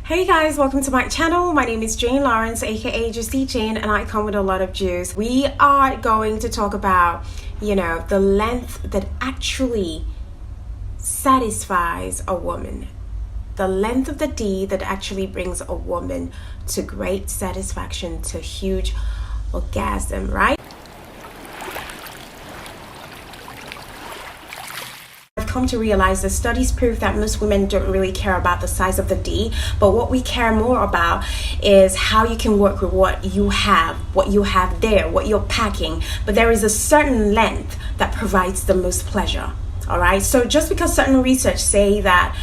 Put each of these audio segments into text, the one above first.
Hey guys, welcome to my channel. My name is Jane Lawrence, aka Juicy Jane, and I come with a lot of juice. We are going to talk about, the length that actually satisfies a woman. The length of the D that actually brings a woman to great satisfaction, to huge orgasm, right? Come to realize that studies prove that most women don't really care about the size of the D, but what we care more about is how you can work with what you have there, what you're packing. But there is a certain length that provides the most pleasure. All right, so just because certain research say that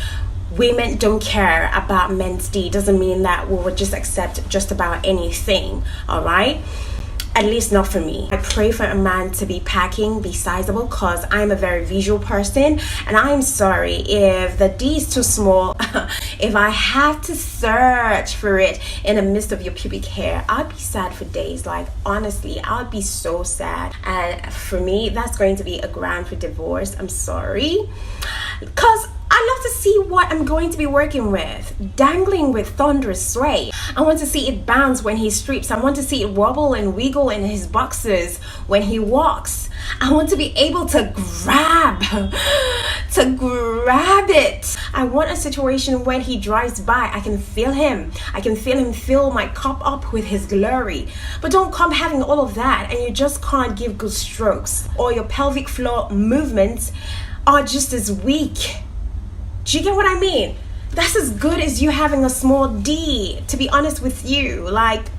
women don't care about men's D doesn't mean that we would just accept just about anything. All right, at least not for me. I pray for a man to be packing, be sizable, because I'm a very visual person, and I'm sorry if the D is too small. If I have to search for it in the midst of your pubic hair, I'd be sad for days. Like, honestly, I'd be so sad. And for me, that's going to be a ground for divorce. I'm sorry, because I love to see what I'm going to be working with, dangling with thunderous sway. I want to see it bounce when he strips. I want to see it wobble and wiggle in his boxers when he walks. I want to be able to grab it. I want a situation when he drives by, I can feel him. I can feel him fill my cup up with his glory. But don't come having all of that and you just can't give good strokes, or your pelvic floor movements are just as weak. Do you get what I mean? That's as good as you having a small D, to be honest with you. Like,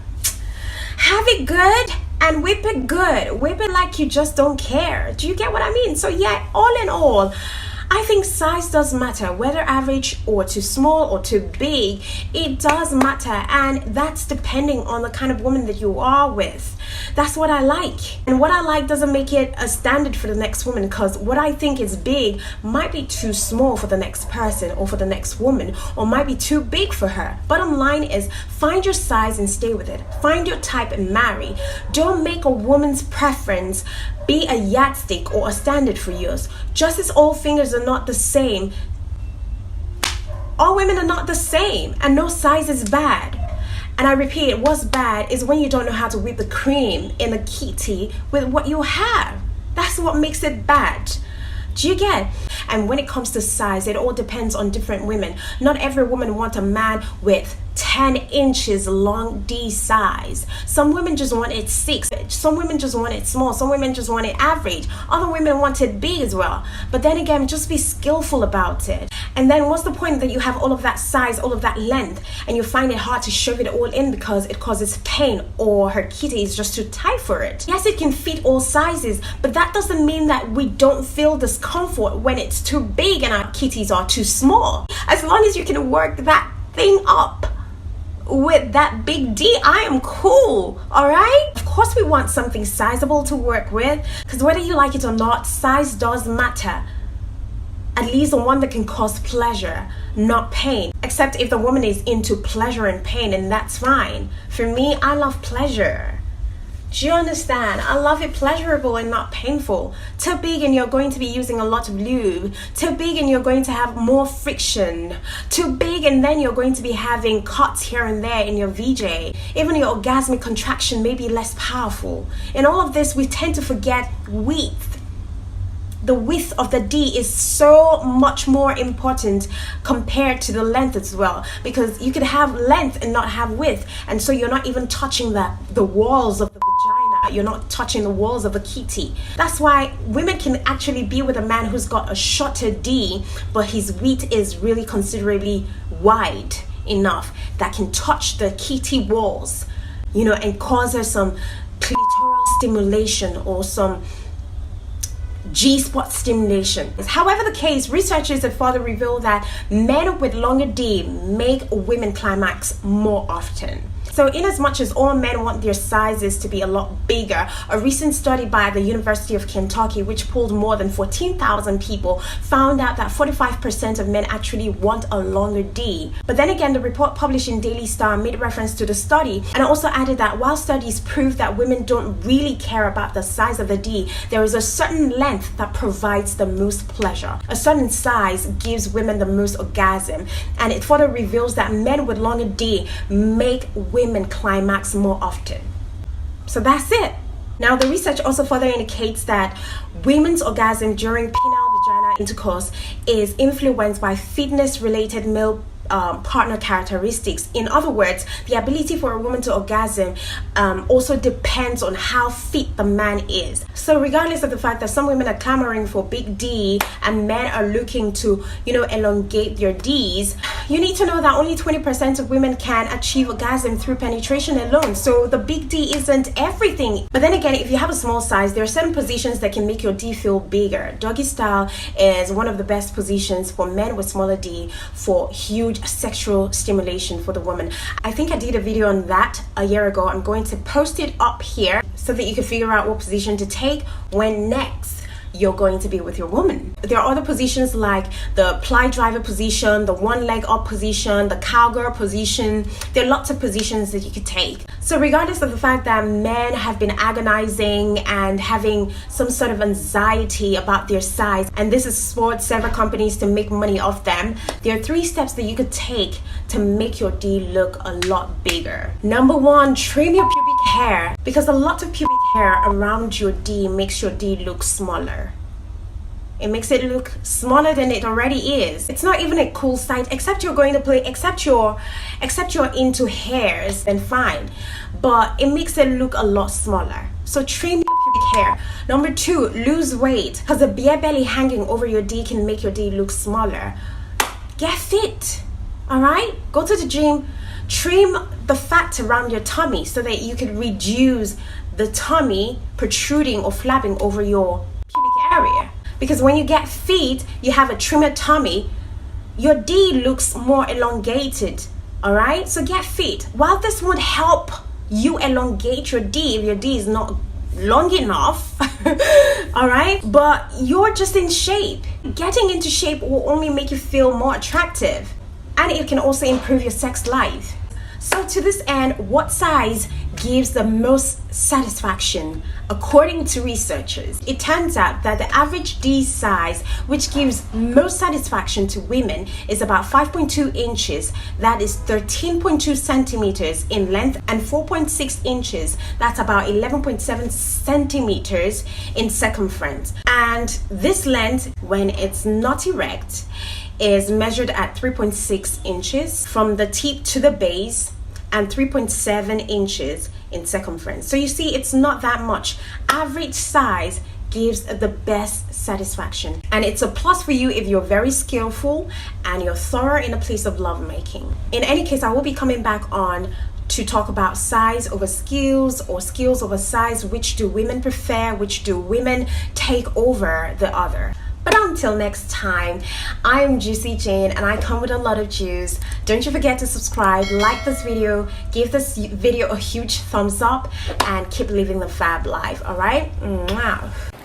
have it good and whip it good. Whip it like you just don't care. Do you get what I mean? So yeah, all in all, I think size does matter, whether average or too small or too big, it does matter, and that's depending on the kind of woman that you are with. That's what I like, and what I like doesn't make it a standard for the next woman, because what I think is big might be too small for the next person or for the next woman, or might be too big for her. Bottom line is, find your size and stay with it. Find your type and marry. Don't make a woman's preference be a yardstick or a standard for yours. Just as all fingers are not the same, all women are not the same, and no size is bad. And I repeat, what's bad is when you don't know how to whip the cream in a kitty with what you have. That's what makes it bad. Do you get? And when it comes to size, it all depends on different women. Not every woman wants a man with 10 inches long D size. Some women just want it 6. Some women just want it small. Some women just want it average. Other women want it big as well. But then again, just be skillful about it. And then what's the point that you have all of that size, all of that length, and you find it hard to shove it all in because it causes pain, or her kitty is just too tight for it? Yes, it can fit all sizes, but that doesn't mean that we don't feel discomfort when it's too big and our kitties are too small. As long as you can work that thing up with that big D, I am cool. All right, of course we want something sizable to work with, because whether you like it or not, size does matter. At least the one that can cause pleasure, not pain. Except if the woman is into pleasure and pain, and that's fine. For me, I love pleasure. Do you understand? I love it pleasurable and not painful. Too big and you're going to be using a lot of lube. Too big and you're going to have more friction. Too big and then you're going to be having cuts here and there in your VJ. Even your orgasmic contraction may be less powerful. In all of this, we tend to forget width. The width of the D is so much more important compared to the length as well, because you could have length and not have width, and so you're not even touching the walls of the vagina. You're not touching the walls of the kitty. That's why women can actually be with a man who's got a shorter D, but his width is really considerably wide enough that can touch the kitty walls, and cause her some clitoral stimulation or some G-spot stimulation. However the case, researchers have further revealed that men with longer D make women climax more often. So in as much as all men want their sizes to be a lot bigger, a recent study by the University of Kentucky, which polled more than 14,000 people, found out that 45% of men actually want a longer D. But then again, the report published in Daily Star made reference to the study and also added that while studies prove that women don't really care about the size of the D, there is a certain length that provides the most pleasure. A certain size gives women the most orgasm, and it further reveals that men with longer D make women climax more often. So that's it. Now, the research also further indicates that women's orgasm during penile vagina intercourse is influenced by fitness-related male partner characteristics. In other words, the ability for a woman to orgasm also depends on how fit the man is. So regardless of the fact that some women are clamoring for big D and men are looking to, elongate their Ds, you need to know that only 20% of women can achieve orgasm through penetration alone. So the big D isn't everything. But then again, if you have a small size, there are certain positions that can make your D feel bigger. Doggy style is one of the best positions for men with smaller D for huge sexual stimulation for the woman. I think I did a video on that a year ago. I'm going to post it up here so that you can figure out what position to take when next you're going to be with your woman. There are other positions like the ply driver position, the one leg up position, the cowgirl position. There are lots of positions that you could take. So regardless of the fact that men have been agonizing and having some sort of anxiety about their size, and this has spurred several companies to make money off them, there are 3 steps that you could take to make your D look a lot bigger. Number 1, trim your pubic hair, because a lot of pubic hair around your D makes your D look smaller. It makes it look smaller than it already is. It's not even a cool sight, except you're into hairs, then fine. But it makes it look a lot smaller. So trim your pubic hair. Number 2, lose weight, because a beer belly hanging over your D can make your D look smaller. Get fit, all right? Go to the gym, trim the fat around your tummy so that you can reduce the tummy protruding or flapping over your pubic area. Because when you get fit, you have a trimmer tummy, your D looks more elongated, all right? So get fit. While this would help you elongate your D if your D is not long enough, all right? But you're just in shape. Getting into shape will only make you feel more attractive, and it can also improve your sex life. So to this end, what size gives the most satisfaction? According to researchers, it turns out that the average D size, which gives most satisfaction to women, is about 5.2 inches, that is 13.2 centimeters in length, and 4.6 inches, that's about 11.7 centimeters in circumference. And this length, when it's not erect, is measured at 3.6 inches from the tip to the base and 3.7 inches in circumference. So you see, it's not that much. Average size gives the best satisfaction, and it's a plus for you if you're very skillful and you're thorough in a place of lovemaking. In any case, I will be coming back on to talk about size over skills or skills over size. Which do women prefer? Which do women take over the other? But until next time, I'm Juicy Jane and I come with a lot of juice. Don't you forget to subscribe, like this video, give this video a huge thumbs up, and keep living the fab life, all right? Mwah.